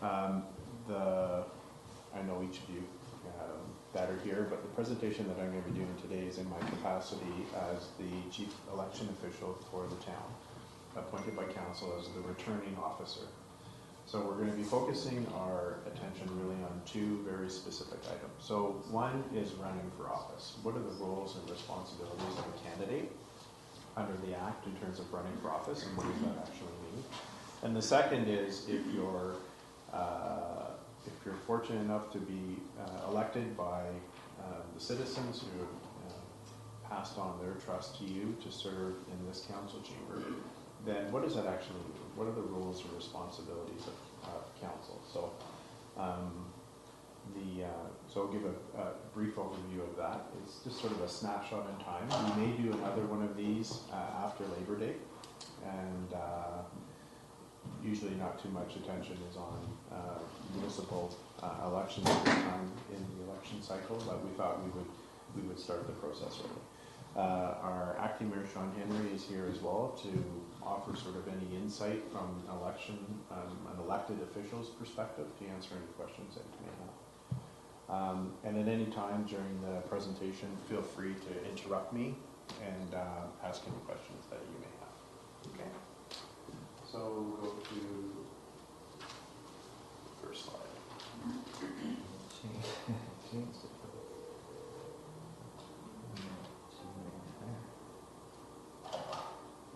I know each of you that are here, but the presentation that I'm going to be doing today is in my capacity as the chief election official for the town, appointed by council as the returning officer. So we're going to be focusing our attention really on two very specific items. So one is running for office. What are the roles and responsibilities of a candidate under the Act in terms of running for office, and what does that actually mean? And the second is if you're fortunate enough to be elected by the citizens who have passed on their trust to you to serve in this council chamber, then what does that actually mean? What are the roles and responsibilities of council? So, so I'll give a brief overview of that. It's just sort of a snapshot in time. We may do another one of these after Labor Day, and usually not too much attention is on municipal elections at this time in the election cycle, but we thought we would start the process early. Our Acting Mayor Shaun Henry is here as well to offer sort of any insight from an elected official's perspective to answer any questions that you may have. And at any time during the presentation, feel free to interrupt me and ask any questions that you may have. Okay. So we'll go to the first slide.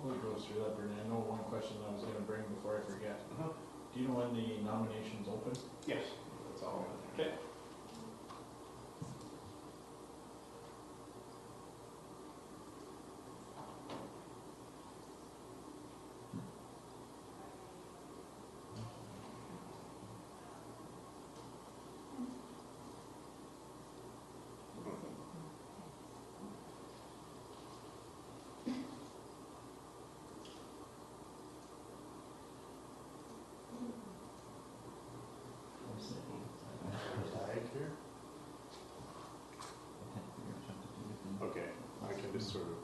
We'll go through that, Bernie. I know one question I was going to bring before I forget. Do you know when the nominations open? Yes, that's all. Okay. Okay, I can just sort of,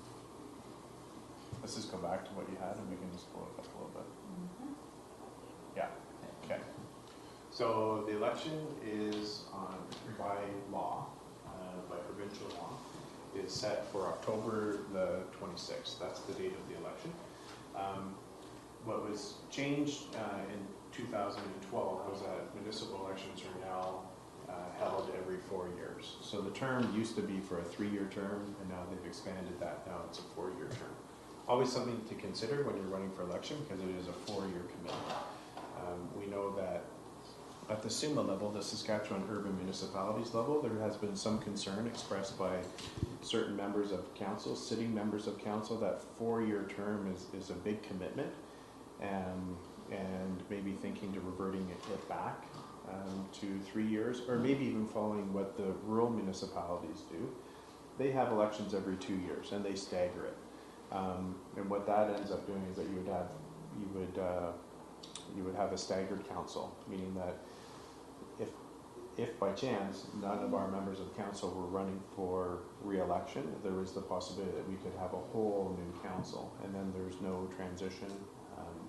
let's just go back to what you had and we can just pull it up a little bit. Yeah, okay. So the election is on, by law, by provincial law, is set for October the 26th. That's the date of the election. What was changed in 2012 was that municipal elections are now held every 4 years. So the term used to be for a 3-year term, and now they've expanded that. Now it's a 4-year term. Always something to consider when you're running for election because it is a 4-year commitment. We know that at the SUMA level, the Saskatchewan Urban Municipalities level, there has been some concern expressed by certain members of council, sitting members of council, that 4-year term is a big commitment, and maybe thinking to reverting it back to 3 years, or maybe even following what the rural municipalities do. They have elections every 2 years and they stagger it. And what that ends up doing is that you would have a staggered council, meaning that if by chance none of our members of council were running for re-election, there is the possibility that we could have a whole new council, and then there's no transition,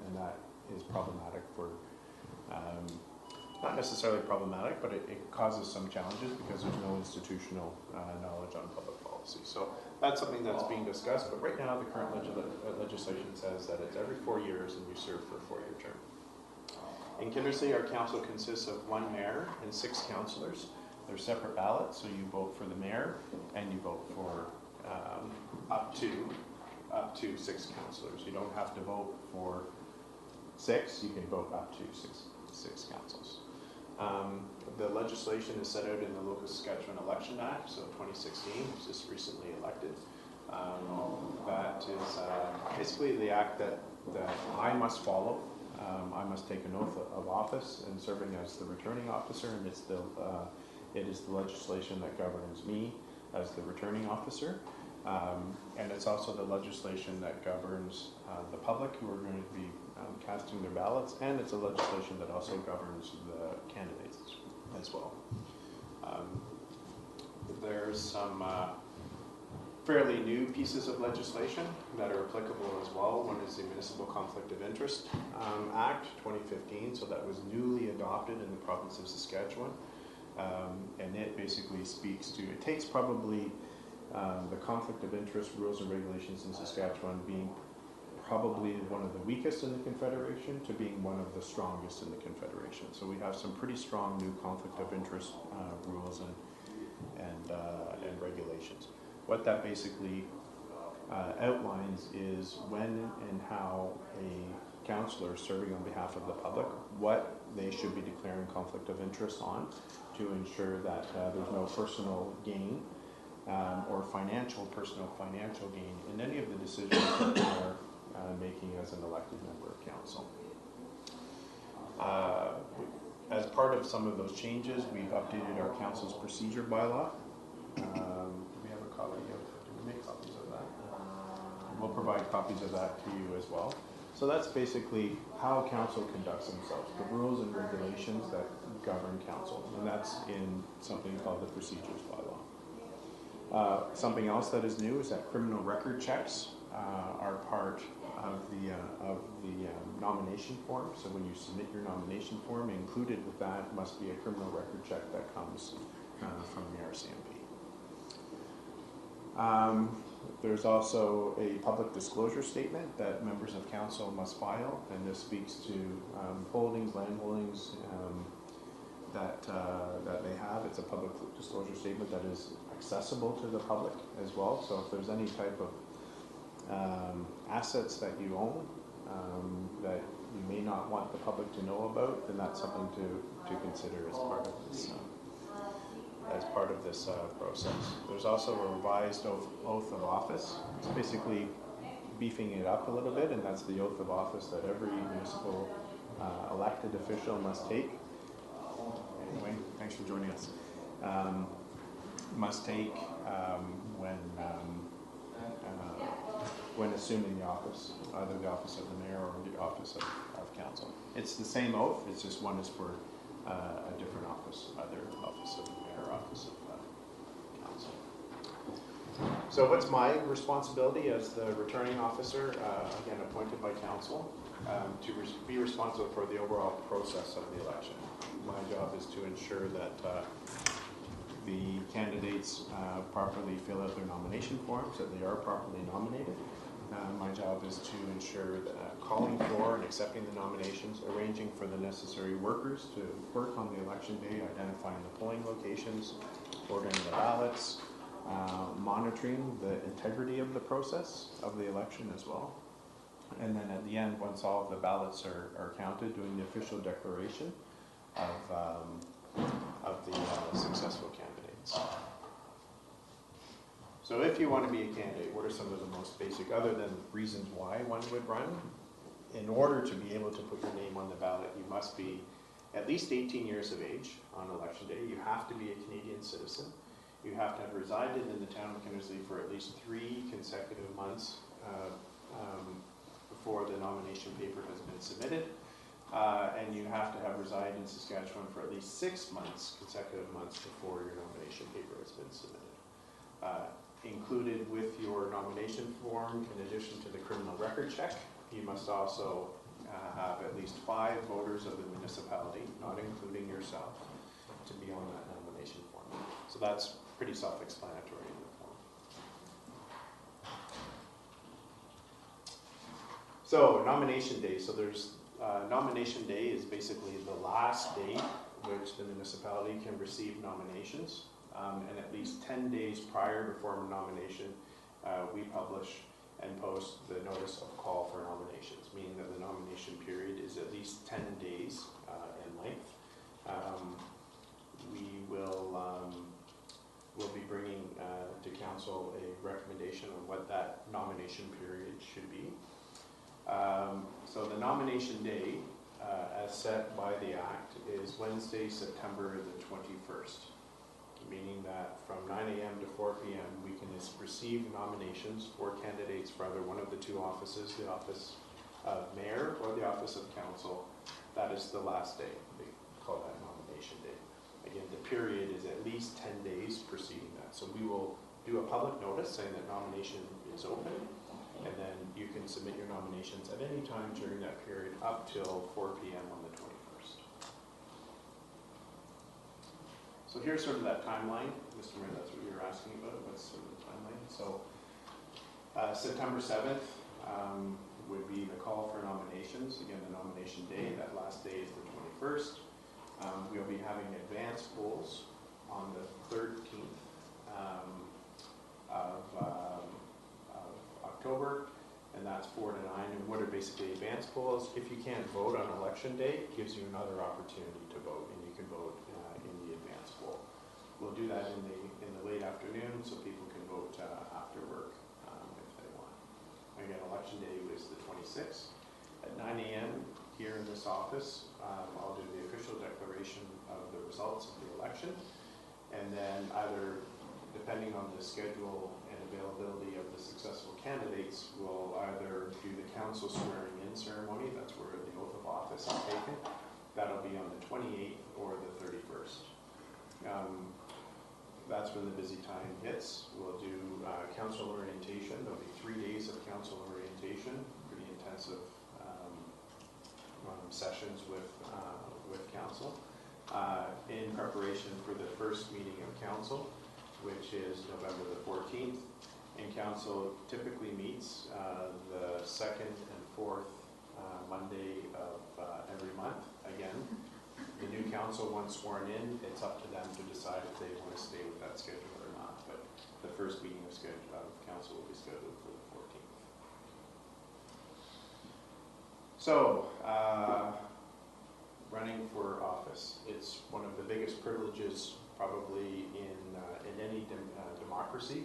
and that is problematic for, not necessarily problematic, but it causes some challenges because there's no institutional knowledge on public policy. So that's something that's being discussed, but right now the current legislation says that it's every 4 years and you serve for a 4-year term. In Kindersley, our council consists of 1 mayor and 6 councillors. They're separate ballots, so you vote for the mayor and you vote for up to 6 councillors. You don't have to vote for 6, you can vote up to six councils. The legislation is set out in the Local Saskatchewan Election Act, so 2016, was just recently elected. That is basically the act that I must follow. I must take an oath of office in serving as the returning officer, and it is the legislation that governs me as the returning officer. And it's also the legislation that governs the public who are going to be casting their ballots, and it's a legislation that also governs the candidates as well. There's some fairly new pieces of legislation that are applicable as well. One is the Municipal Conflict of Interest Act 2015, so that was newly adopted in the province of Saskatchewan. And it basically speaks to, it takes probably the conflict of interest rules and regulations in Saskatchewan being probably one of the weakest in the Confederation to being one of the strongest in the Confederation. So we have some pretty strong new conflict of interest rules and regulations. What that basically outlines is when and how a councillor serving on behalf of the public, what they should be declaring conflict of interest on to ensure that there's no personal gain or personal financial gain in any of the decisions that they are making as an elected member of council. As part of some of those changes, we've updated our council's procedure bylaw. Do we have a copy of, do we make copies of that? We'll provide copies of that to you as well. So that's basically how council conducts themselves, the rules and regulations that govern council, and that's in something called the procedures bylaw. Something else that is new is that criminal record checks are part of the nomination form. So when you submit your nomination form, included with that must be a criminal record check that comes from the RCMP. There's also a public disclosure statement that members of council must file, and this speaks to holdings, land holdings that they have. It's a public disclosure statement that is accessible to the public as well. So if there's any type of assets that you own that you may not want the public to know about, then that's something to consider as part of this. Process. There's also a revised oath of office. It's basically beefing it up a little bit, and that's the oath of office that every municipal elected official must take. Anyway, thanks for joining us. Must take when assuming the office, either the office of the mayor or the office of council. It's the same oath, it's just one is for a different office, either office of the mayor or office of council. So what's my responsibility as the returning officer, again appointed by council, to be responsible for the overall process of the election. My job is to ensure that the candidates properly fill out their nomination forms, that they are properly nominated. My job is to ensure that calling for and accepting the nominations, arranging for the necessary workers to work on the election day, identifying the polling locations, ordering the ballots, monitoring the integrity of the process of the election as well. And then at the end, once all of the ballots are counted, doing the official declaration of the successful candidates. So if you want to be a candidate, what are some of the most basic, other than reasons why one would run? In order to be able to put your name on the ballot, you must be at least 18 years of age on election day. You have to be a Canadian citizen. You have to have resided in the town of Kindersley for at least 3 consecutive months before the nomination paper has been submitted. And you have to have resided in Saskatchewan for at least 6 consecutive months before your nomination paper has been submitted. Included with your nomination form, in addition to the criminal record check, you must also have at least 5 voters of the municipality, not including yourself, to be on that nomination form. So that's pretty self-explanatory in the form. So nomination day. So there's nomination day is basically the last day which the municipality can receive nominations. And at least 10 days prior to form a nomination, we publish and post the notice of call for nominations, meaning that the nomination period is at least 10 days in length. We'll be bringing to council a recommendation on what that nomination period should be. So the nomination day, as set by the Act, is Wednesday, September the 21st. Meaning that from 9 a.m. to 4 p.m. we can receive nominations for candidates for either one of the 2 offices, the office of mayor or the office of council. That is the last day. They call that nomination day. Again, the period is at least 10 days preceding that. So we will do a public notice saying that nomination is open, and then you can submit your nominations at any time during that period up till 4 p.m. on the 21st. So here's sort of that timeline. Mr. Mayor, that's what you were asking about. What's sort of the timeline? So September 7th would be the call for nominations. Again, the nomination day, that last day is the 21st. We'll be having advance polls on the 13th of October, and that's 4 to 9. And what are basically advance polls? If you can't vote on election day, it gives you another opportunity to vote, and you can vote in the advance poll. We'll do that in the late afternoon, so people can vote after work if they want. Again, election day is the 26th at 9 a.m. here in this office. I'll do the official declaration of the results of the election, and then either, depending on the schedule and availability of the successful candidates, we'll either do the council swearing in ceremony, that's where the oath of office is taken. That'll be on the 28th or the 31st. That's when the busy time hits. We'll do council orientation. There'll be 3 days of council orientation, pretty intensive sessions with council in preparation for the first meeting of council, which is November the 14th. And council typically meets the second and fourth Monday of every month. Again, the new council, once sworn in, it's up to them to decide if they want to stay with that schedule or not. But the first meeting of council will be scheduled for the 14th. So, running for office. It's one of the biggest privileges probably in any democracy.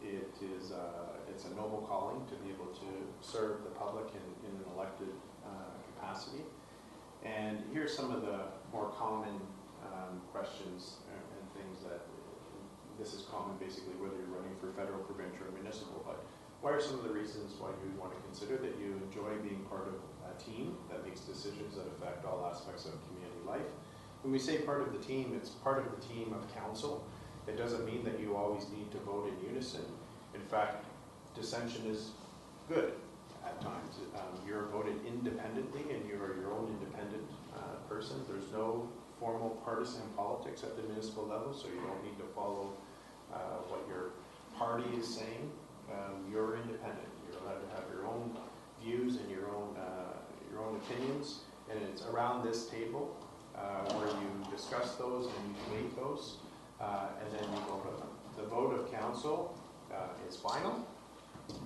It's a noble calling to be able to serve the public in an elected capacity. And here's some of the more common questions and things that, this is common basically whether you're running for federal, provincial, or municipal, but what are some of the reasons why you would want to consider that you enjoy being part of a team that makes decisions that affect all aspects of community life? When we say part of the team, it's part of the team of council. It doesn't mean that you always need to vote in unison. In fact, dissension is good at times. You're voted independently and you're your own independent person. There's no formal partisan politics at the municipal level, so you don't need to follow what your party is saying. You're independent. You're allowed to have your own views and your own opinions, and it's around this table where you discuss those and you debate those, and then you vote on them. The vote of council is final,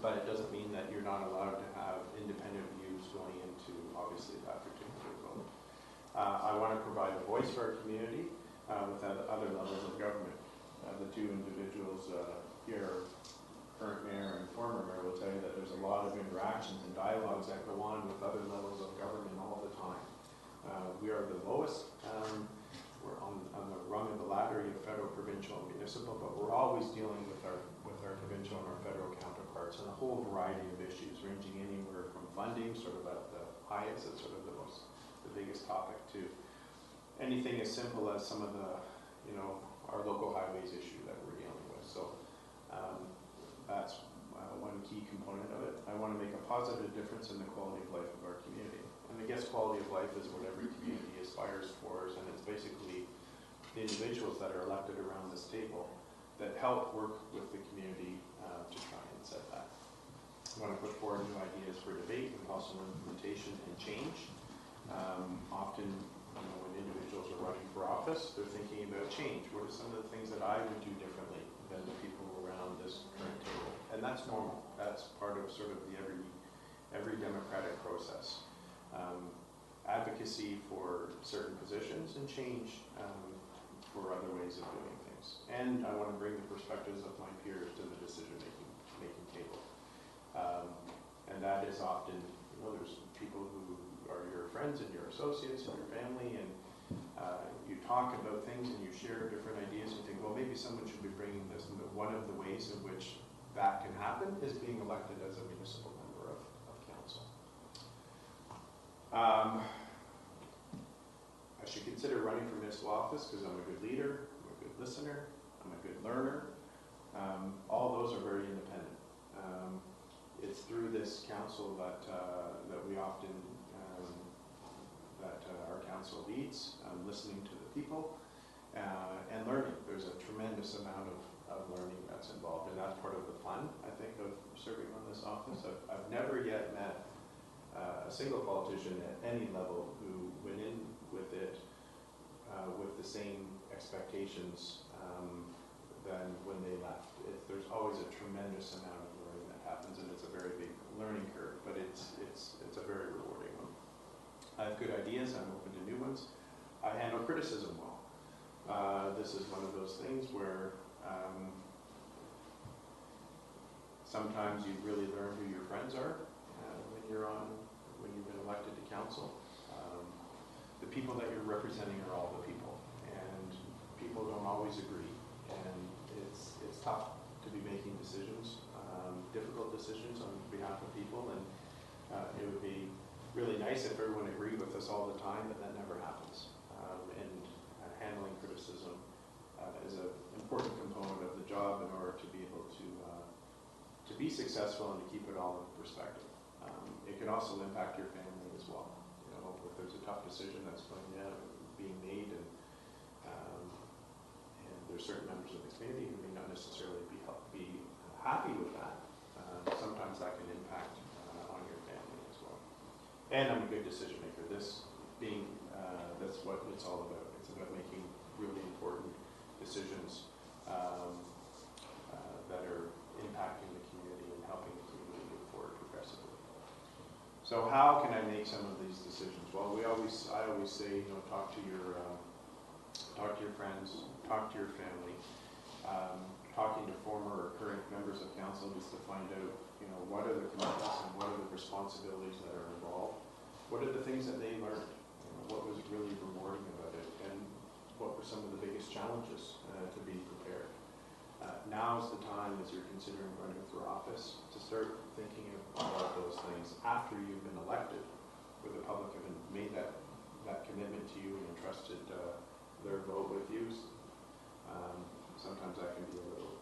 but it doesn't mean that you're not allowed to have independent views going into, obviously, that particular vote. I want to provide a voice for our community with other levels of government. The two individuals here, current mayor and former mayor, will tell you that there's a lot of interactions and dialogues that go on with other levels of government all the time. We are the lowest. We're on the rung of the ladder. You have federal, provincial, and municipal, but we're always dealing with our provincial and our federal counterparts on a whole variety of issues, ranging anywhere from funding, sort of at the highest, it's sort of the biggest topic, to anything as simple as some of the, our local highways issue that we're dealing with. So that's one key component of it. I want to make a positive difference in the quality of life of our community. And I guess quality of life is what every community aspires for, and it's basically the individuals that are elected around this table that help work with the community to try and set that. I want to put forward new ideas for debate and possible implementation and change. Often, when individuals are running for office, they're thinking about change. What are some of the things that I would do differently than the people around this current table? And that's normal. That's part of sort of the every democratic process. Advocacy for certain positions and change for other ways of doing things. And I want to bring the perspectives of my peers to the decision-making table. And that is often, there's people who are your friends and your associates and your family, and you talk about things and you share different ideas and think, well, maybe someone should be bringing this. And one of the ways in which that can happen is being elected as a municipal member of council. I should consider running for municipal office because I'm a good leader, I'm a good listener, I'm a good learner, All those are very independent. It's through this council that we often, our council leads, listening to the people and learning. There's a tremendous amount of learning that's involved, and that's part of the fun, I think, of serving on this office. I've never yet met a single politician at any level who went in with it with the same expectations than when they left. There's always a tremendous amount of learning that happens, and it's a very big learning curve, but it's a very rewarding one. I have good ideas, I'm open to new ones. I handle criticism well. This is one of those things where sometimes you really learn who your friends are when you've been elected to council. The people that you're representing are all the people, and people don't always agree, and it's tough to be making decisions, difficult decisions on behalf of people, and it would be really nice if everyone agreed with us all the time, but that never happens. And handling criticism is an important component of the job in order to be able to be successful and to keep it all in perspective. It can also impact your family as well. You know, if there's a tough decision that's being made, and there's certain members of the community who may not necessarily be happy with that. Sometimes that can impact on your family as well. And I'm a good decision maker. That's what it's all about. It's about making really important decisions that are impacting the community and helping the community move forward progressively. So how can I make some of these decisions? Well, I always say, you know, talk to your friends, talk to your family. Talking to former or current members of council just to find out, you know, what are the commitments and what are the responsibilities that are involved. What are the things that they learned? You know, what was really rewarding about it, and what were some of the biggest challenges to be prepared. Now is the time, as you're considering running for office, to start thinking about those things after you've been elected, where the public have made that commitment to you and entrusted their vote with you. Sometimes that can be a little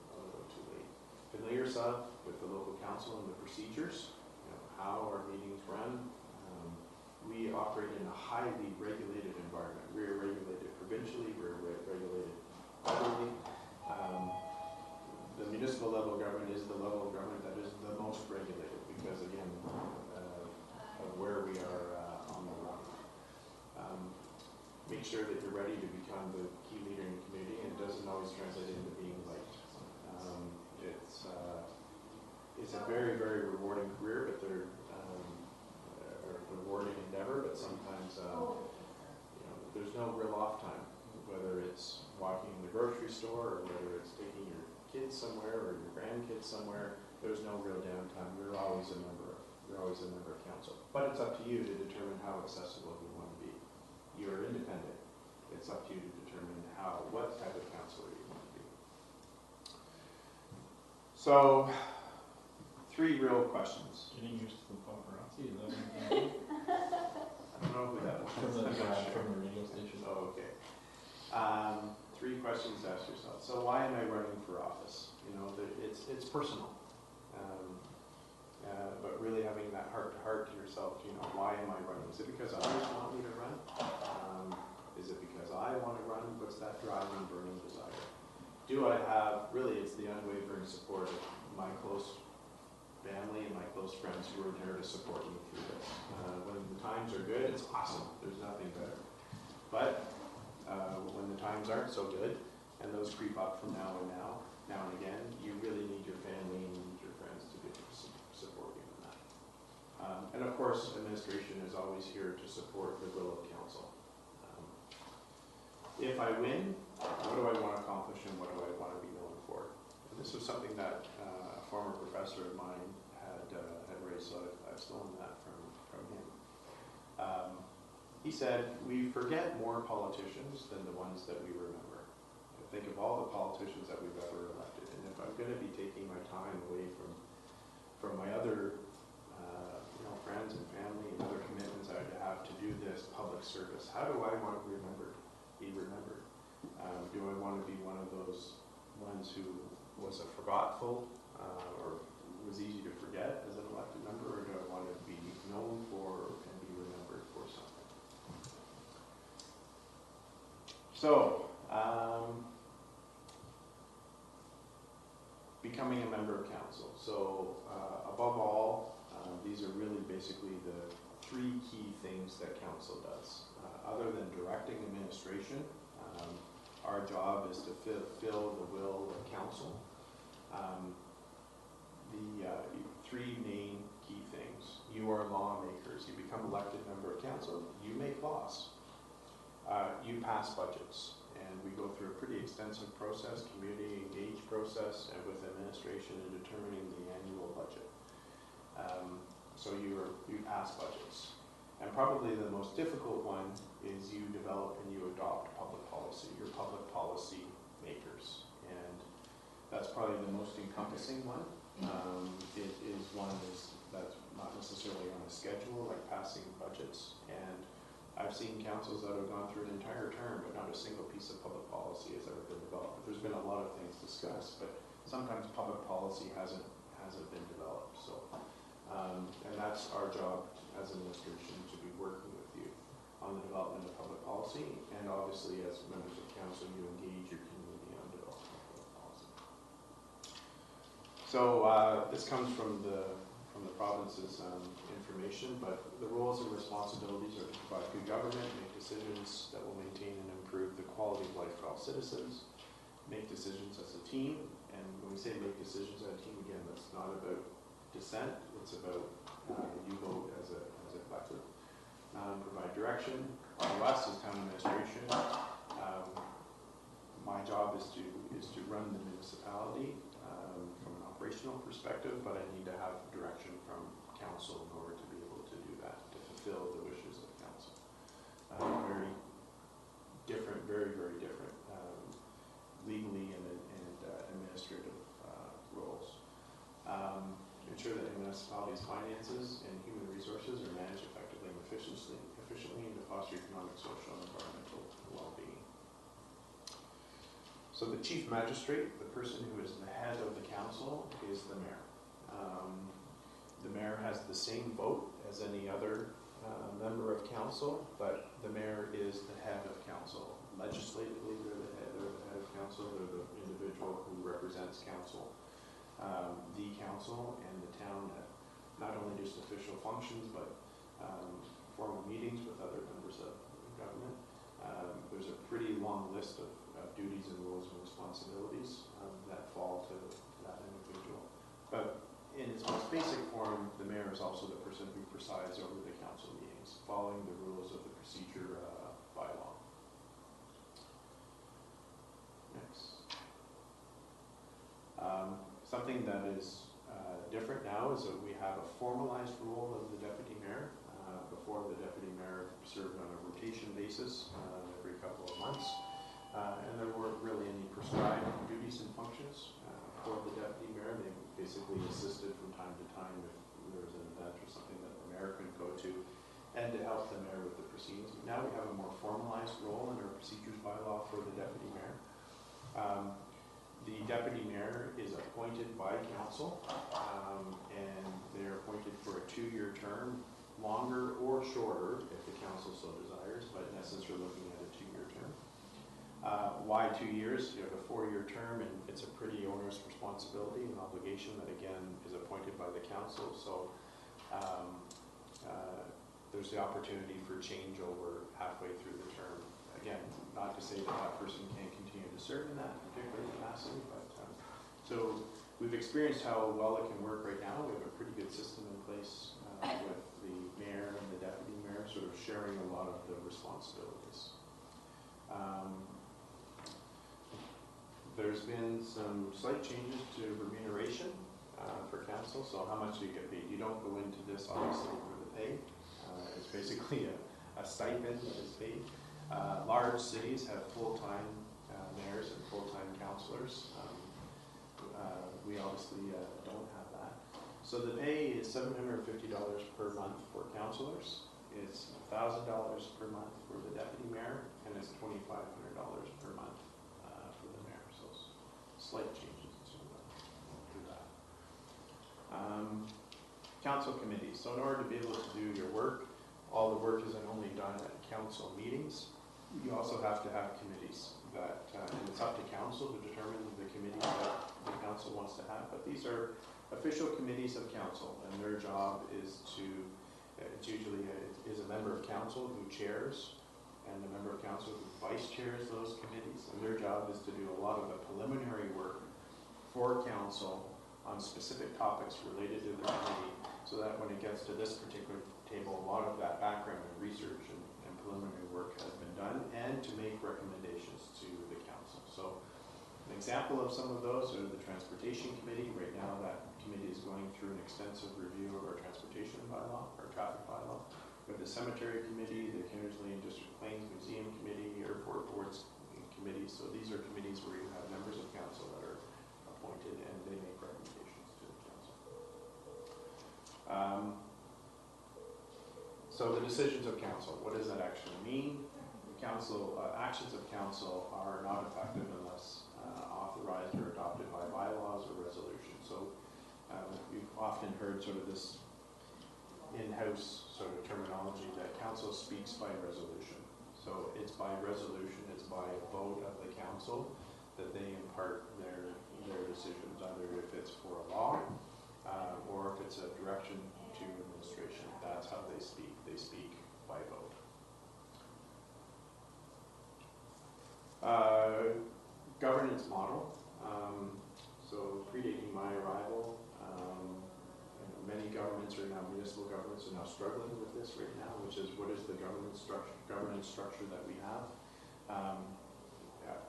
too late. Familiar yourself with the local council and the procedures, you know, how our meetings run. We operate in a highly regulated environment. We are regulated provincially, we're regulated federally. The municipal level of government is the level of government that is the most regulated because, again, of where we are on the run. Make sure that you're ready to become the key leader in the community, and it doesn't always translate into being liked. It's a very, very rewarding career, but they're a rewarding endeavor, but sometimes you know, there's no real off time, whether it's walking in the grocery store or whether it's taking your kids somewhere or your grandkids somewhere. There's no real downtime. You're always a member of council. But it's up to you to determine how accessible you want to be. You're independent. It's up to you to determine what type of councillor you want to be. So, 3 real questions. Getting used to the paparazzi, is that what you're thinking? I don't know who that was. From the radio station. Oh, okay. 3 questions to ask yourself. So why am I running for office? You know, it's personal. But really having that heart-to-heart to yourself, you know, why am I running? Is it because others want me to run? Is it because I want to run? What's that driving, burning desire? Do I have, really it's the unwavering support of my close family and my close friends who are there to support me through this. When the times are good, it's awesome. There's nothing better. But when the times aren't so good, and those creep up from now and again, you really need your family and you need your friends to be able to support you in that. And of course, administration is always here to support the will of council. If I win, what do I want to accomplish and what do I want to be known for? And this was something that a former professor of mine had raised, so I've stolen that from him. He said, we forget more politicians than the ones that we remember. Think of all the politicians that we've ever elected, and if I'm going to be taking my time away from my other friends and family and other commitments I have to do this public service, how do I want to be remembered? Do I want to be one of those ones who was a forgetful or was easy to forget as an elected member, or do I want to be known for and be remembered for something? So, becoming a member of council. So, above all, these are really basically the three key things that council does. Other than directing administration, our job is to fill the will of council. The three main key things. You are lawmakers. You become elected member of council, you make laws. You pass budgets. And we go through a pretty extensive process, community engaged process, and with administration in determining the annual budget. So you pass budgets. And probably the most difficult one is you develop and you adopt public policy. You're public policy makers. And that's probably the most encompassing one. It is one that's not necessarily on a schedule, like passing budgets. And I've seen councils that have gone through an entire term, but not a single piece of public policy has ever been developed. There's been a lot of things discussed, but sometimes public policy hasn't been developed. So, and that's our job as administration, to be working with you on the development of public policy, and obviously as members of council, you engage your community on development of public policy. So this comes from the province's information, but the roles and responsibilities are to provide good government, make decisions that will maintain and improve the quality of life for all citizens, make decisions as a team, and when we say make decisions as a team, again, that's not about dissent, it's about you vote as a collective. Provide direction to us as town administration. My job is to run the municipality from an operational perspective, but I need to have direction from council in order to be able to do that, to fulfill the wishes of council. Very different, very, very different legally and administrative roles. Ensure that the municipality's finances and human resources are managed effectively and efficiently and to foster economic, social, and environmental well-being. So the chief magistrate, the person who is the head of the council, is the mayor. The mayor has the same vote as any other member of council, but the mayor is the head of council. Legislatively, they're the head of council. They're the individual who represents council. The council and the town have not only just official functions, but formal meetings with other members of government. There's a pretty long list of duties and roles and responsibilities that fall to that individual. But in its most basic form, the mayor is also the person who presides over the council meetings, following the rules of the procedure bylaw. Next. Something that is different now is that we have a formalized role of the deputy mayor. Before, the deputy mayor served on a rotation basis every couple of months. And there weren't really any prescribed duties and functions for the deputy mayor. They basically assisted from time to time if there was an event or something that the mayor could go to, and to help the mayor with the proceedings. But now we have a more formalized role in our procedures bylaw for the deputy mayor. The deputy mayor is appointed by council, and they're appointed for a 2-year term, longer or shorter if the council so desires, but in essence we're looking at a 2-year term. Why 2 years? You have a 4-year term, and it's a pretty onerous responsibility and obligation that again is appointed by the council. So there's the opportunity for changeover halfway through the term. Again, not to say that that person can't continue to serve in that particular capacity, but so we've experienced how well it can work right now. We have a pretty good system in place with the mayor and the deputy mayor sort of sharing a lot of the responsibilities. There's been some slight changes to remuneration for council. So how much do you get paid? You don't go into this obviously for the pay. It's basically a stipend that is paid. Large cities have full-time mayors and full-time councillors. We obviously don't have that. So the pay is $750 per month for councillors. It's $1,000 per month for the deputy mayor, and it's $2,500 per month for the mayor. So slight changes to council committees. So in order to be able to do your work, all the work isn't only done at council meetings. You also have to have committees that, and it's up to council to determine the committees that the council wants to have. But these are official committees of council, and their job is to, it's usually is a member of council who chairs, and a member of council who vice chairs those committees. And their job is to do a lot of the preliminary work for council on specific topics related to the committee, so that when it gets to this particular table, a lot of that background and research and preliminary work has been done, and to make recommendations to the council. So an example of some of those are the Transportation Committee. Right now that committee is going through an extensive review of our transportation bylaw, our traffic bylaw. We have the Cemetery Committee, the Kindersley and District Plains Museum Committee, Airport Boards Committee. So these are committees where you have members of council that are appointed and they make recommendations to the council. So the decisions of council, what does that actually mean? The council, actions of council are not effective unless authorized or adopted by bylaws or resolutions. So we've often heard sort of this in-house sort of terminology that council speaks by resolution. So it's by resolution, it's by vote of the council that they impart their decisions, either if it's for a law or if it's a direction to administration. That's how they speak. They speak by vote. Governance model. So predating my arrival, many governments right now, municipal governments are now struggling with this right now, which is what is the governance structure that we have.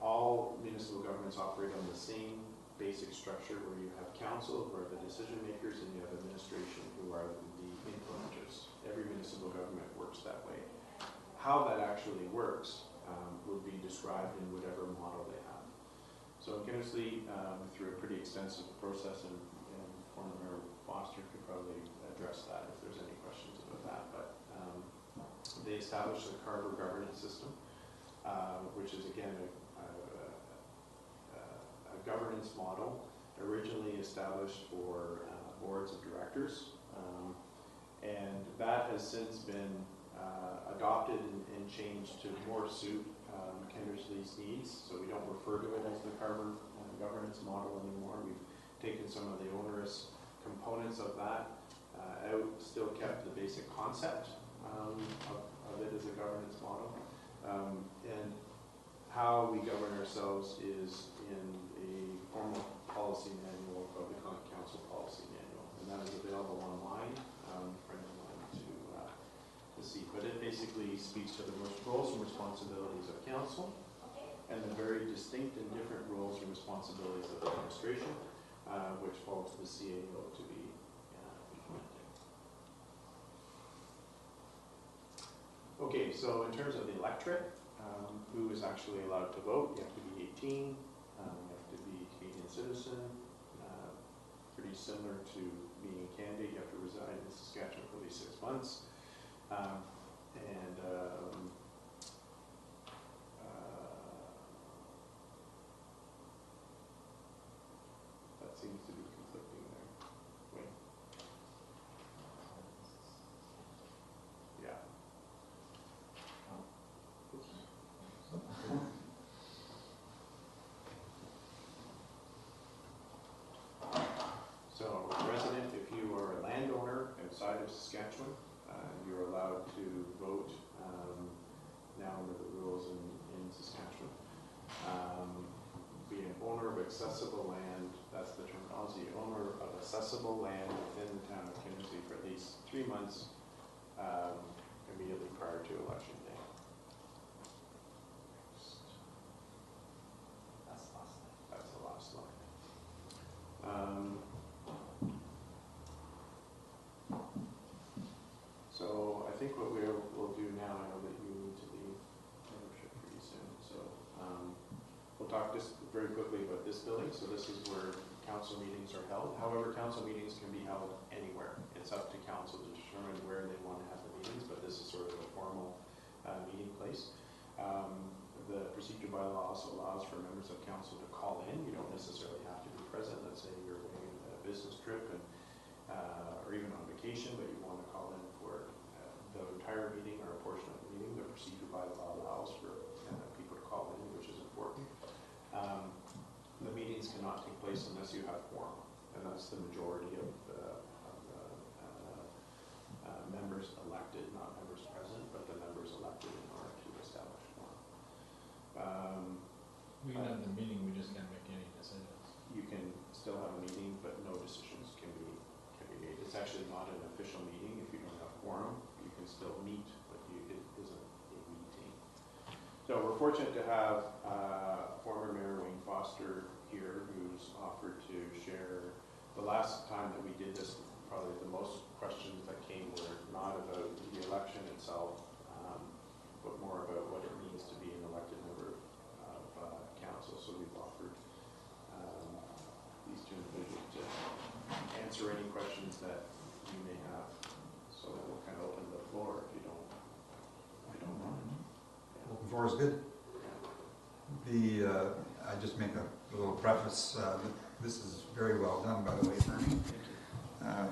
All municipal governments operate on the same basic structure where you have council, who are the decision makers, and you have administration, who are the implementers. Every municipal government works that way. How that actually works would be described in whatever model they have. So in Kindersley, through a pretty extensive process, and former Mayor Foster could probably address that if there's any questions about that, but they established a Carver governance system, which is again a governance model originally established for boards of directors, and that has since been adopted and changed to more suit Kindersley's needs. So we don't refer to it as the Carver governance model anymore. We've taken some of the onerous components of that out, still kept the basic concept of it as a governance model. And how we govern ourselves is in a formal policy manual called the Council Policy Manual, and that is available online for anyone to see. But it basically speaks to the roles and responsibilities of council and the very distinct and different roles and responsibilities of the administration, which fall to the CAO to be implemented. Okay, so in terms of the electorate, who is actually allowed to vote? You have to be 18, you have to be a Canadian citizen, pretty similar to being a candidate. You have to reside in Saskatchewan for at least 6 months. That seems to be conflicting there. Wait. Yeah. So, resident, if you are a landowner outside of Saskatchewan, you're allowed to vote now under the rules in Saskatchewan. Be an owner of accessible land, that's the terminology, owner of accessible land within the town of Kindersley for at least 3 months immediately prior to election day. That's the last line. So I think what we'll do now, I know that you need to leave membership pretty soon, so we'll talk just very quickly about this building. So this is where council meetings are held. However, council meetings can be held anywhere. It's up to council to determine where they want to have the meetings, but this is sort of a formal meeting place. The procedure bylaw also allows for members of council to call in. You don't necessarily have to be present. Let's say you're away on a business trip and or even on vacation, but you want to call in for the entire meeting or a portion of the meeting, the procedure by law allows for people to call in, which is important. The meetings cannot take place unless you have quorum, and that's the majority of the members elected, not members present, but the members elected in order to establish quorum. We can have the meeting, we just can't make any decisions. You can still have a meeting, but no decisions can be made. It's actually not an official meeting if you don't have quorum. You can still meet, but it isn't a meeting. So we're fortunate to have former Mayor Wayne Foster here, who's offered to share. The last time that we did this, probably the most questions that came were not about the election itself, but more about what it means to be an elected member of council. So we've offered these two individuals to answer any questions that you may have. So we'll kind of open the floor if you don't mind. Yeah. Open floor is good. I just make a little preface. This is very well done, by the way, Bernie.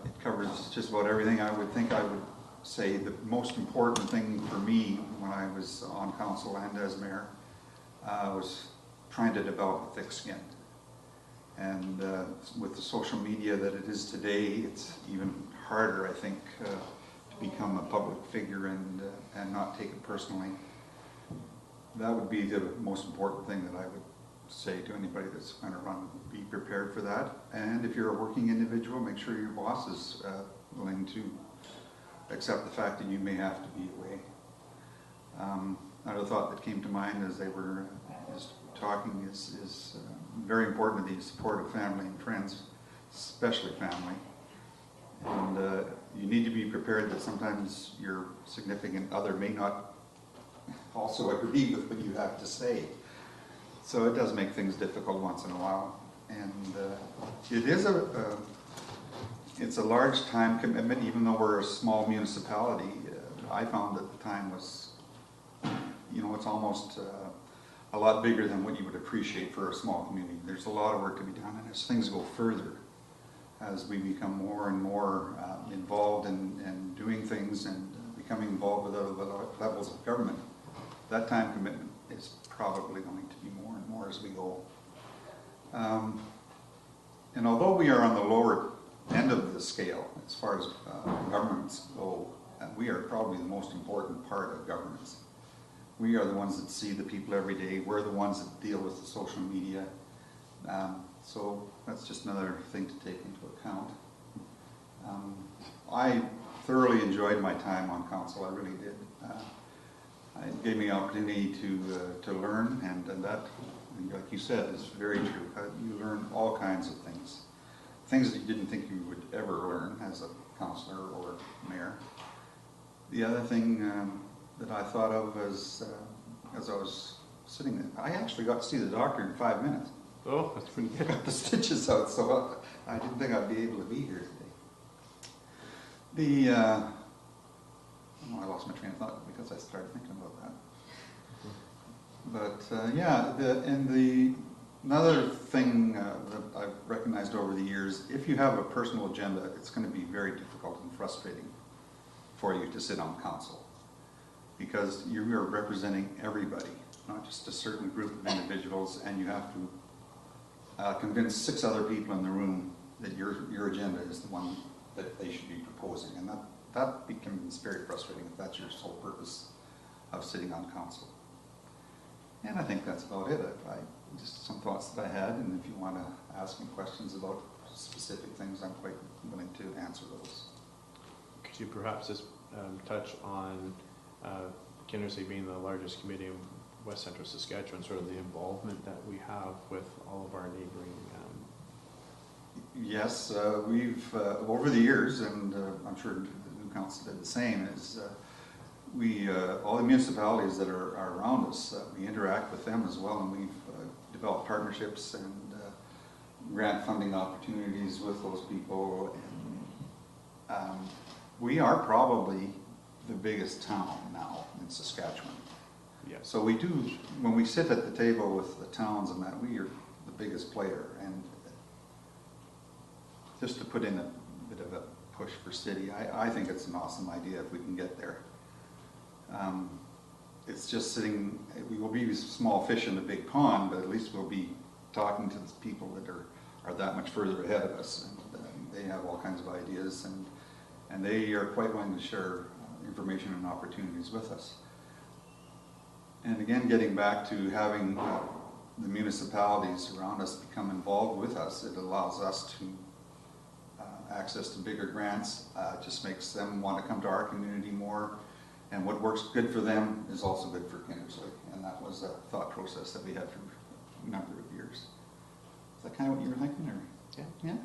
It covers just about everything. I would say the most important thing for me when I was on council and as mayor was trying to develop a thick skin. And with the social media that it is today, it's even harder, I think, to become a public figure and not take it personally. That would be the most important thing that I would say to anybody that's going to run. Be prepared for that. And if you're a working individual, make sure your boss is willing to accept the fact that you may have to be away. Another thought that came to mind as they were just talking is very important to the support of family and friends, especially family. And you need to be prepared that sometimes your significant other may not also agree with what you have to say. So it does make things difficult once in a while. And it is it's a large time commitment, even though we're a small municipality. I found that the time was, it's almost a lot bigger than what you would appreciate for a small community. There's a lot of work to be done, and as things go further, as we become more and more involved in doing things and becoming involved with other levels of government, that time commitment is probably going to be more and more as we go. And although we are on the lower end of the scale as far as governments go, we are probably the most important part of governments. We are the ones that see the people every day. We're the ones that deal with the social media. So that's just another thing to take into account. I thoroughly enjoyed my time on council. I really did. It gave me an opportunity to learn, and that, like you said, is very true. You learn all kinds of things. Things that you didn't think you would ever learn as a councillor or mayor. The other thing that I thought of as I was sitting there, I actually got to see the doctor in 5 minutes. Oh, that's pretty good. Got the stitches out, so I didn't think I'd be able to be here today. I lost my train of thought because I started thinking about that. But another thing that I've recognized over the years, if you have a personal agenda, it's going to be very difficult and frustrating for you to sit on council, because you are representing everybody, not just a certain group of individuals, and you have to convince 6 other people in the room that your agenda is the one that they should be proposing, and that becomes very frustrating if that's your sole purpose of sitting on council. And I think that's about it. Just some thoughts that I had, and if you want to ask me questions about specific things, I'm quite willing to answer those. Could you perhaps just touch on Kindersley being the largest community in West Central Saskatchewan, sort of the involvement that we have with all of our neighboring? Yes, we've over the years, and I'm sure the new council did the same, is we all the municipalities that are around us, we interact with them as well, and we've developed partnerships and grant funding opportunities with those people. And we are probably the biggest town now in Saskatchewan. Yeah. So we do, when we sit at the table with the towns and that, we are the biggest player. And just to put in a bit of a push for city. I think it's an awesome idea if we can get there. It's just sitting, we will be small fish in a big pond, but at least we'll be talking to the people that are that much further ahead of us, and they have all kinds of ideas, and they are quite willing to share information and opportunities with us. And again, getting back to having the municipalities around us become involved with us, it allows us to access to bigger grants, just makes them want to come to our community more, and what works good for them is also good for Kindersley, and that was a thought process that we had for a number of years. Is that kind of what you were thinking, or? Yeah. Yeah?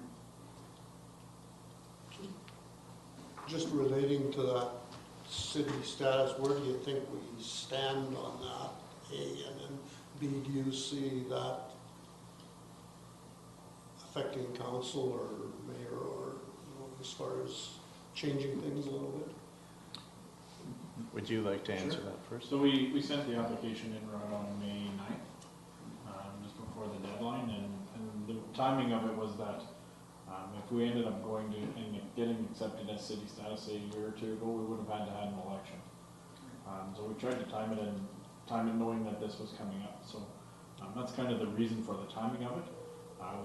Just relating to that city status, where do you think we stand on that, A, and then B, do you see that affecting council or mayor, or, you know, as far as changing things a little bit? Would you like to answer Sure. that first? So we sent the application in right on May 9th, just before the deadline, and the timing of it was that if we ended up going to and getting accepted as city status a year or two ago, we would have had to have an election. So we tried to time it knowing that this was coming up. So that's kind of the reason for the timing of it.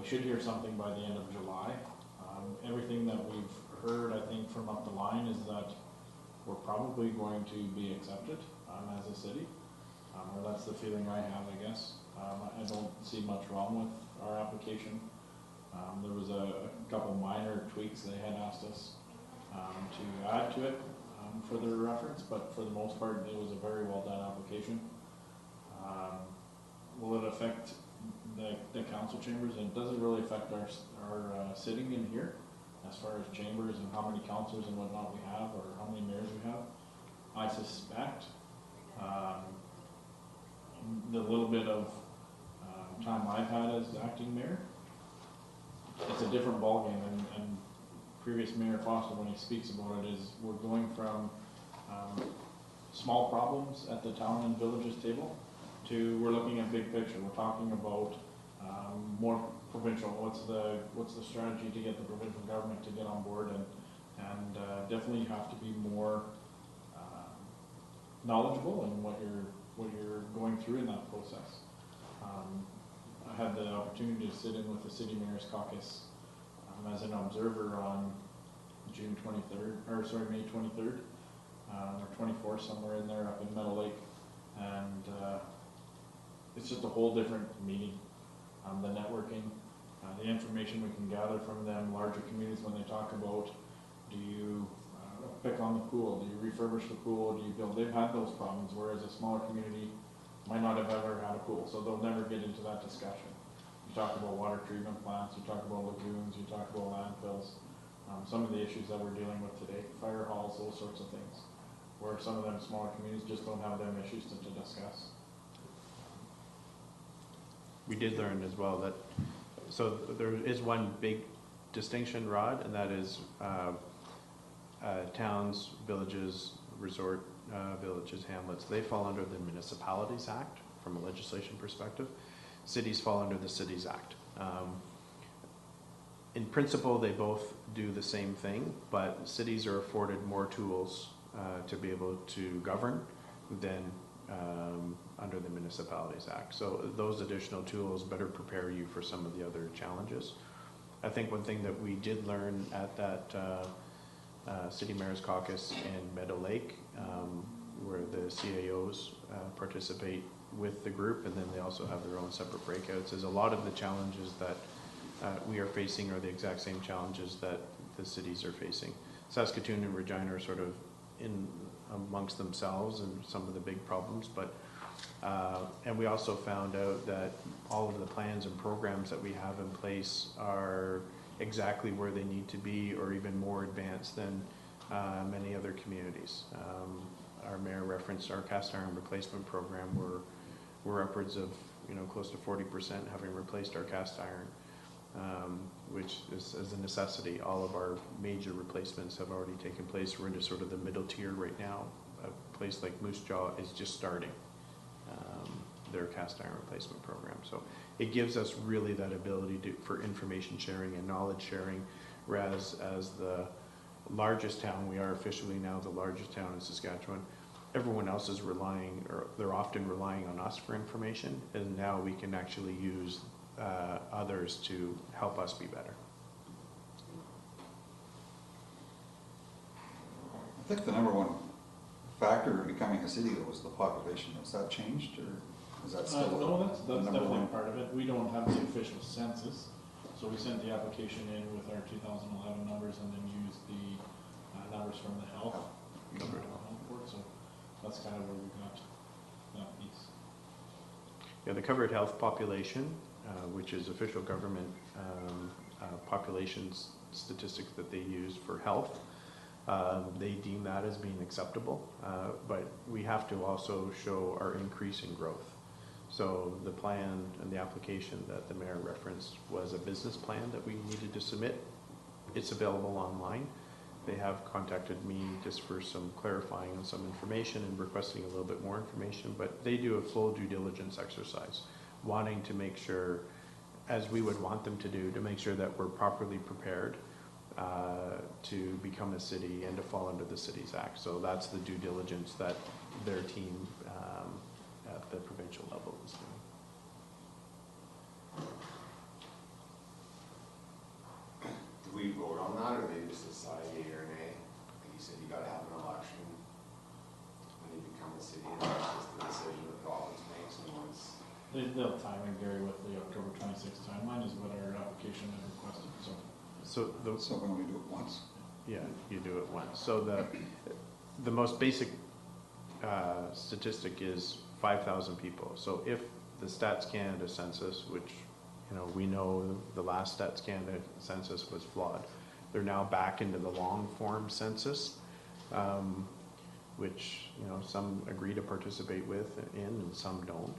We should hear something by the end of July. Everything that we've heard, I think, from up the line is that we're probably going to be accepted as a city. Or that's the feeling I have, I guess. I don't see much wrong with our application. There was a couple minor tweaks they had asked us to add to it for their reference, but for the most part, it was a very well done application. Will it affect the council chambers? It doesn't really affect our sitting in here as far as chambers and how many councilors and whatnot we have, or how many mayors we have. I suspect the little bit of time I've had as acting mayor, it's a different ballgame, and previous Mayor Foster, when he speaks about it, is we're going from small problems at the town and villages table to we're looking at big picture. We're talking about more provincial. What's the strategy to get the provincial government to get on board, and definitely you have to be more knowledgeable in what you're going through in that process. I had the opportunity to sit in with the City Mayor's Caucus as an observer on May 23rd, or 24th, somewhere in there up in Meadow Lake, and it's just a whole different meeting. The networking, the information we can gather from them, larger communities when they talk about, do you pick on the pool, do you refurbish the pool, do you build, they've had those problems, whereas a smaller community might not have ever had a pool, so they'll never get into that discussion. You talk about water treatment plants, you talk about lagoons, you talk about landfills, some of the issues that we're dealing with today, fire halls, those sorts of things, where some of them smaller communities just don't have them issues to discuss. We did learn as well that, so there is one big distinction, Rod, and that is towns, villages, resort villages, hamlets, they fall under the Municipalities Act from a legislation perspective. Cities fall under the Cities Act. In principle, they both do the same thing, but cities are afforded more tools to be able to govern than under the Municipalities Act. So those additional tools better prepare you for some of the other challenges. I think one thing that we did learn at that City Mayor's Caucus in Meadow Lake, where the CAOs participate with the group, and then they also have their own separate breakouts, is a lot of the challenges that we are facing are the exact same challenges that the cities are facing. Saskatoon and Regina are sort of in amongst themselves and some of the big problems, but and we also found out that all of the plans and programs that we have in place are exactly where they need to be, or even more advanced than many other communities. Our mayor referenced our cast iron replacement program. We're upwards of close to 40% having replaced our cast iron, which is a necessity. All of our major replacements have already taken place. We're into sort of the middle tier right now. A place like Moose Jaw is just starting their cast iron replacement program. So it gives us really that ability for information sharing and knowledge sharing, whereas as the largest town, we are officially now the largest town in Saskatchewan. Everyone else is relying, or they're often relying on us for information, and now we can actually use others to help us be better. I think the number one factor in becoming a city though is the population. Has that changed, or is that still? No, that's the number definitely one? part of it. We don't have the official census, so we sent the application in with our 2011 numbers and then used the numbers from the health board, so that's kind of where we got that piece. Yeah, the covered health population, which is official government population statistics that they use for health, they deem that as being acceptable, but we have to also show our increase in growth. So the plan and the application that the mayor referenced was a business plan that we needed to submit. It's available online. They have contacted me just for some clarifying and some information and requesting a little bit more information, but they do a full due diligence exercise, wanting to make sure, as we would want them to do, to make sure that we're properly prepared to become a city and to fall under the Cities Act. So that's the due diligence that their team at the provincial level is doing. Do we vote on that, or they just decide yea or nay? Like you said, you gotta have an election when you become a city, and that's just the decision the province makes, and once. They'll time it, Gary, with the October 26th timeline is what our application had requested, so. So So when we do it once. yeah, you do it once. So the most basic statistic is 5,000 people. So if the Stats Canada census, which we know the last Stats Canada census was flawed, they're now back into the long form census, which some agree to participate with and some don't.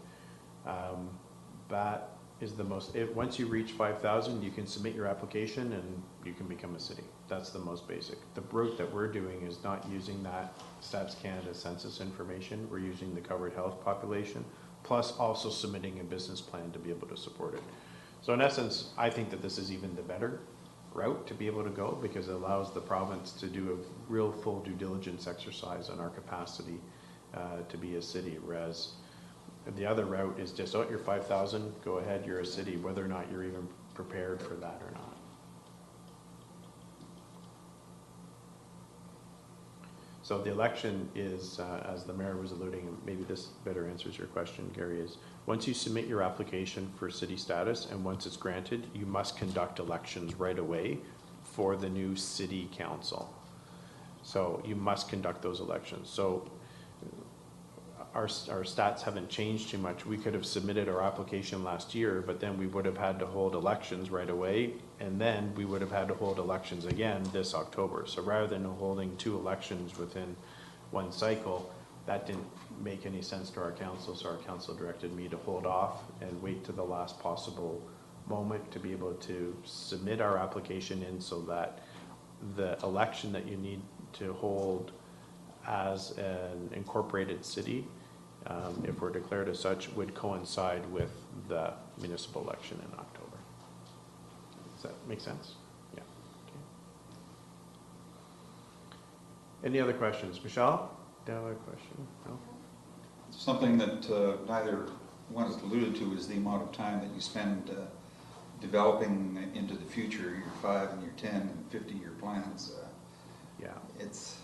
That is the most, once you reach 5,000, you can submit your application and you can become a city. That's the most basic. The route that we're doing is not using that Stats Canada census information. We're using the covered health population, plus also submitting a business plan to be able to support it. So in essence, I think that this is even the better route to be able to go, because it allows the province to do a real full due diligence exercise on our capacity to be a city, whereas the other route is just, you're 5,000, go ahead, you're a city, whether or not you're even prepared for that or not. So the election is, as the mayor was alluding, and maybe this better answers your question, Gary, is once you submit your application for city status and once it's granted, you must conduct elections right away for the new city council. So you must conduct those elections. So our stats haven't changed too much. We could have submitted our application last year, but then we would have had to hold elections right away, and then we would have had to hold elections again this October. So rather than holding 2 elections within one cycle, that didn't make any sense to our council, so our council directed me to hold off and wait to the last possible moment to be able to submit our application in, so that the election that you need to hold as an incorporated city, if we're declared as such, would coincide with the municipal election in October. Does that make sense? Yeah. Okay. Any other questions? Michelle, do you have a question? No? Something that neither one has alluded to is the amount of time that you spend developing into the future, your 5 and your 10 and 50-year plans. Yeah. It's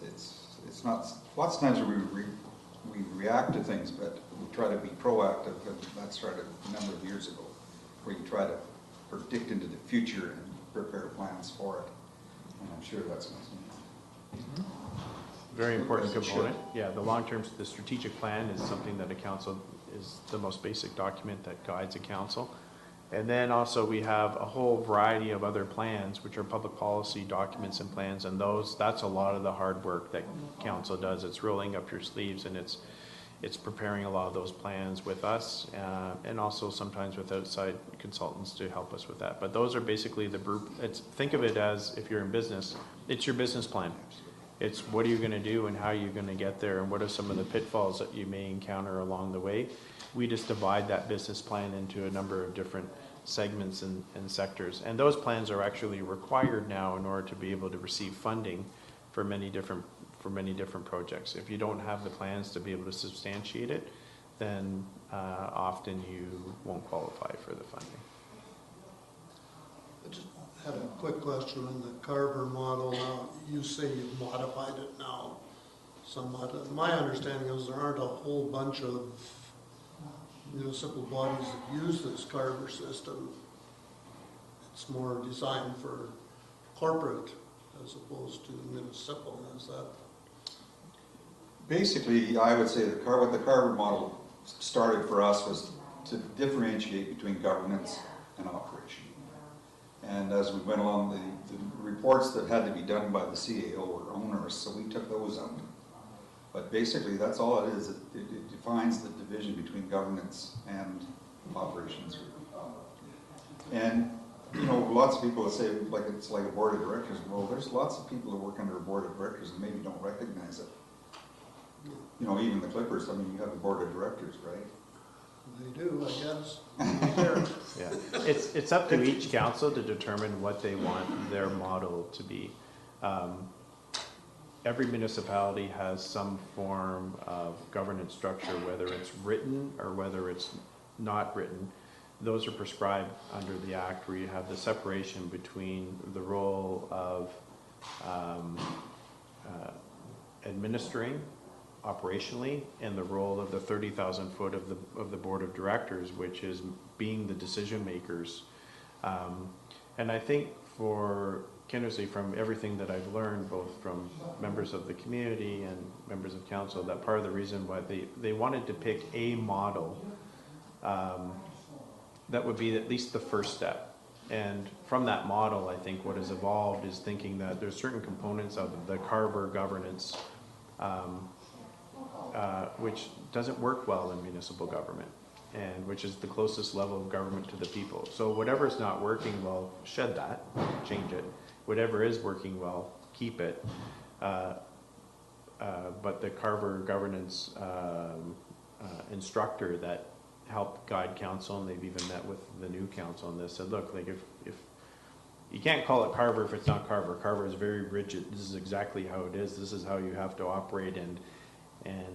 not, lots of times we react to things, but we try to be proactive, and that started a number of years ago, where you try to predict into the future and prepare plans for it. And I'm sure that's something. Very important As it component. Yeah, the strategic plan is something that a council is the most basic document that guides a council. And then also we have a whole variety of other plans, which are public policy documents and plans, and that's a lot of the hard work that council does. It's rolling up your sleeves, and it's preparing a lot of those plans with us, and also sometimes with outside consultants to help us with that. But those are basically think of it as, if you're in business, it's your business plan. It's what are you going to do and how are you going to get there, and what are some of the pitfalls that you may encounter along the way. We just divide that business plan into a number of different segments and sectors. And those plans are actually required now in order to be able to receive funding for many different projects. If you don't have the plans to be able to substantiate it, then often you won't qualify for the funding. I just had a quick question on the Carver model. Now, you say you've modified it now somewhat. My understanding is there aren't a whole bunch of municipal bodies that use this Carver system. It's more designed for corporate as opposed to municipal. Is that? Basically, I would say what the Carver model started for us was to differentiate between governance and operation. And as we went along, the reports that had to be done by the CAO were onerous, so we took those out. But basically, that's all it is. It defines the division between governance and operations. And, you know, lots of people say like it's like a board of directors. Well, there's lots of people who work under a board of directors and maybe don't recognize it. You know, even the Clippers, I mean, you have a board of directors, right? They do, I guess. Yeah, it's up to each council to determine what they want their model to be. Every municipality has some form of governance structure, whether it's written or whether it's not written. Those are prescribed under the Act, where you have the separation between the role of administering operationally and the role of the 30,000 foot of the board of directors, which is being the decision makers. And I think for Kindersley, from everything that I've learned, both from members of the community and members of council, that part of the reason why they wanted to pick a model that would be at least the first step. And from that model, I think what has evolved is thinking that there's certain components of the Carver governance which doesn't work well in municipal government, and which is the closest level of government to the people. So whatever's not working well, shed that, change it. Whatever is working well, keep it. But the Carver governance instructor that helped guide council, and they've even met with the new council on this, said, look, like if you can't call it Carver if it's not Carver. Carver is very rigid. This is exactly how it is. This is how you have to operate. And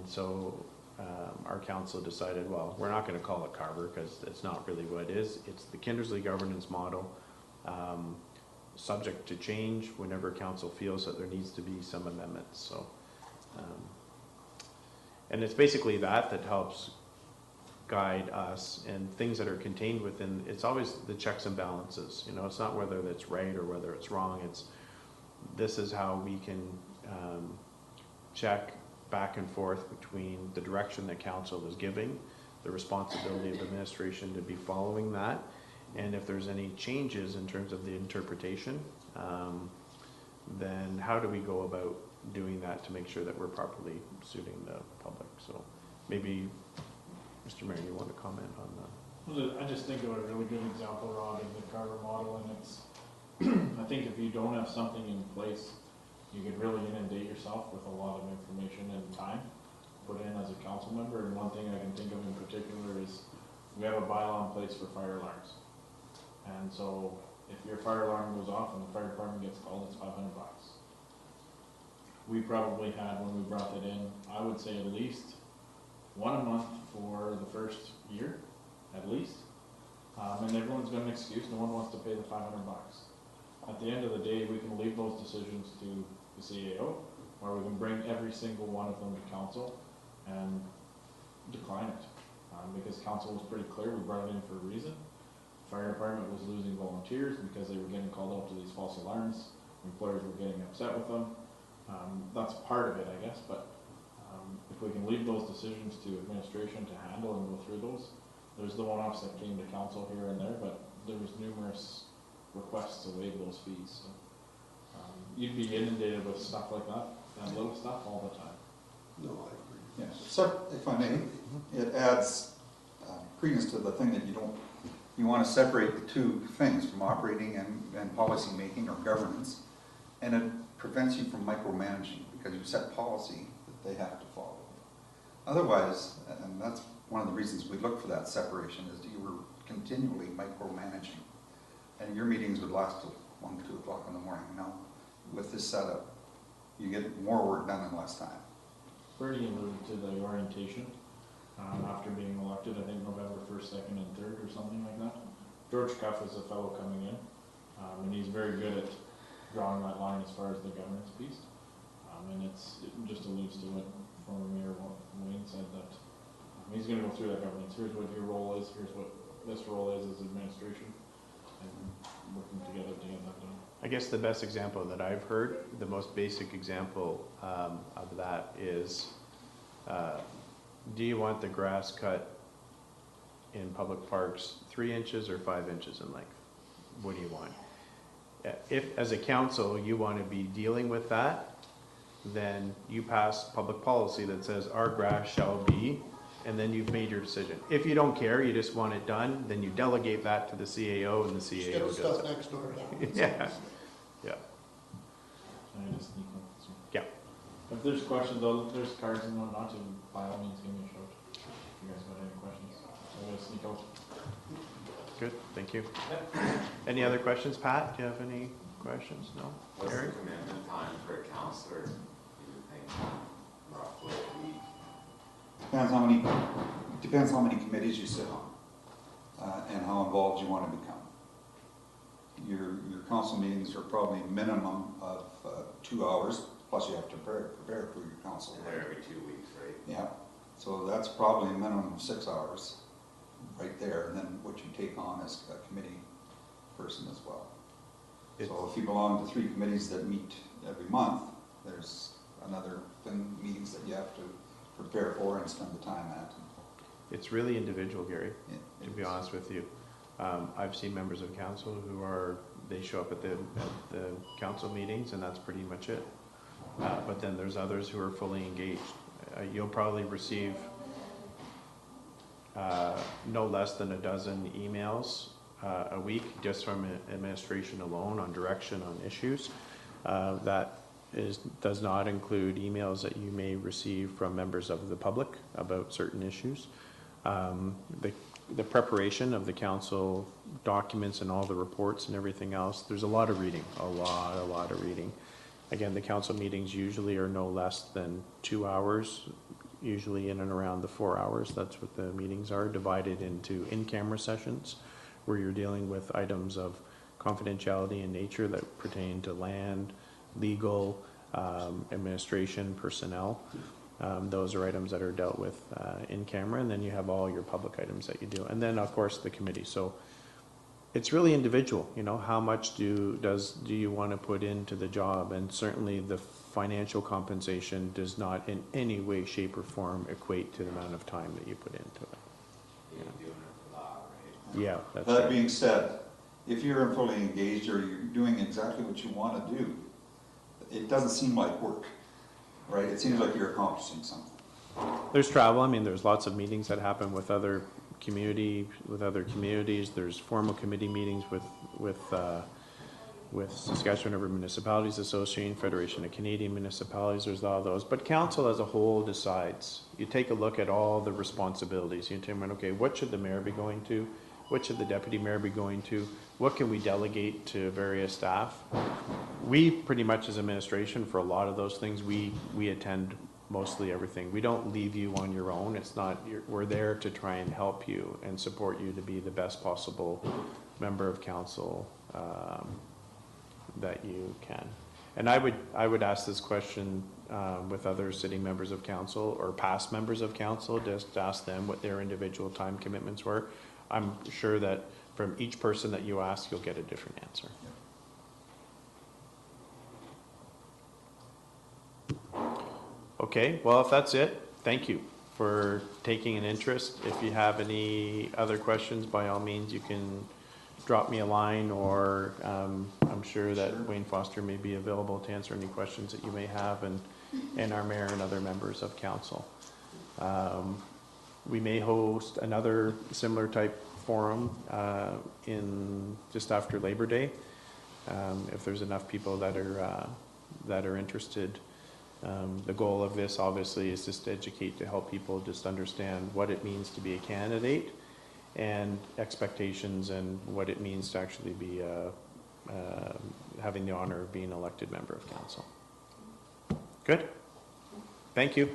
so our council decided, well, we're not going to call it Carver because it's not really what it is. It's the Kindersley governance model, subject to change whenever council feels that there needs to be some amendments. So, and it's basically that helps guide us, and things that are contained within, it's always the checks and balances. You know, it's not whether that's right or whether it's wrong. It's, this is how we can check back and forth between the direction that council is giving, the responsibility of administration to be following that, and if there's any changes in terms of the interpretation, then how do we go about doing that to make sure that we're properly suiting the public? So maybe Mr. Mayor, you want to comment on that? Well, I just think of a really good example, Rod, of the Carver model, and it's, I think if you don't have something in place, you could really inundate yourself with a lot of information and time to put in as a council member. And one thing I can think of in particular is we have a bylaw in place for fire alarms. And so if your fire alarm goes off and the fire department gets called, it's $500. We probably had, when we brought that in, I would say at least one a month for the first year, at least. And everyone's got an excuse. No one wants to pay the $500. At the end of the day, we can leave those decisions to the CAO, or we can bring every single one of them to council and decline it. Because council was pretty clear, we brought it in for a reason. Fire department was losing volunteers because they were getting called out to these false alarms. Employers were getting upset with them. That's part of it, I guess, but if we can leave those decisions to administration to handle and go through those, there's the one-offs that came to council here and there, but there was numerous requests to waive those fees. So, you'd be inundated with stuff like that, and little stuff all the time. No, I agree. Yeah. So, if I may, it adds credence to the thing that you want to separate the two things from operating and policy making or governance, and it prevents you from micromanaging because you set policy that they have to follow. Otherwise, and that's one of the reasons we look for that separation, is that you were continually micromanaging. And your meetings would last till 1, 2 o'clock in the morning. Now, with this setup, you get more work done in less time. Bernie alluded to the orientation, after being elected, I think November 1st, 2nd, and 3rd, or something like that. George Cuff is a fellow coming in, and he's very good at drawing that line as far as the governance piece. And it just alludes to what former Mayor Wayne said, that he's going to go through that governance. Here's what your role is, here's what this role is as administration, and working together to get that done. I guess the best example that I've heard, the most basic example of that is, do you want the grass cut in public parks 3 inches or 5 inches in length? What do you want? If, as a council, you want to be dealing with that, then you pass public policy that says our grass shall be, and then you've made your decision. If you don't care, you just want it done, then you delegate that to the CAO, and the CAO does Stuff it. next door. Yeah, yeah, And I just sneak up. So yeah. if there's questions, there's cards and whatnot, and by all means give me a shout. If you guys got any questions, I'm gonna sneak out. Good, thank you. Any other questions, Pat? Do you have any questions? No? What's the Gary? commitment time for a counselor, you would think, roughly a week? Depends how many committees you sit on, and how involved you want to become. Your council meetings are probably a minimum of 2 hours, plus you have to prepare for your council. And they're every 2 weeks, right? Yeah, so that's probably a minimum of 6 hours right there, and then what you take on as a committee person as well. So if you belong to 3 committees that meet every month, there's another meetings that you have to prepare for and spend the time at. It's really individual, Gary, to be It's- honest with you. I've seen members of council who they show up at the council meetings and that's pretty much it. But then there's others who are fully engaged. You'll probably receive no less than a dozen emails a week just from administration alone on direction on issues. That does not include emails that you may receive from members of the public about certain issues. The preparation of the council documents and all the reports and everything else, there's a lot of reading, a lot of reading. Again, the council meetings usually are no less than 2 hours, usually in and around the 4 hours. That's what the meetings are, divided into in-camera sessions where you're dealing with items of confidentiality in nature that pertain to land, legal, administration, personnel. Those are items that are dealt with in camera, and then you have all your public items that you do, and then of course the committee. So it's really individual, you know, how much do you want to put into the job, and certainly the financial compensation does not in any way, shape, or form equate to the amount of time that you put into it. You're doing it for that, right? Yeah, that's That right. being said, if you're fully engaged or you're doing exactly what you want to do, it doesn't seem like work, right? It seems like you're accomplishing something. There's travel. I mean, there's lots of meetings that happen with other communities. There's formal committee meetings with Saskatchewan Urban Municipalities Association, Federation of Canadian Municipalities. There's all those. But council as a whole decides. You take a look at all the responsibilities. You determine, okay, what should the mayor be going to? What should the deputy mayor be going to? What can we delegate to various staff? We pretty much as administration, for a lot of those things, we attend mostly everything. We don't leave you on your own. It's not, we're there to try and help you and support you to be the best possible member of council that you can. And I would ask this question with other sitting members of council or past members of council, just ask them what their individual time commitments were. I'm sure that from each person that you ask, you'll get a different answer. Okay, well, if that's it, thank you for taking an interest. If you have any other questions, by all means, you can drop me a line, or I'm sure that Wayne Foster may be available to answer any questions that you may have, and our mayor and other members of council. We may host another similar type forum in just after Labor Day, if there's enough people that are interested. The goal of this obviously is just to educate, to help people just understand what it means to be a candidate and expectations, and what it means to actually be having the honor of being an elected member of council. Good. Thank you.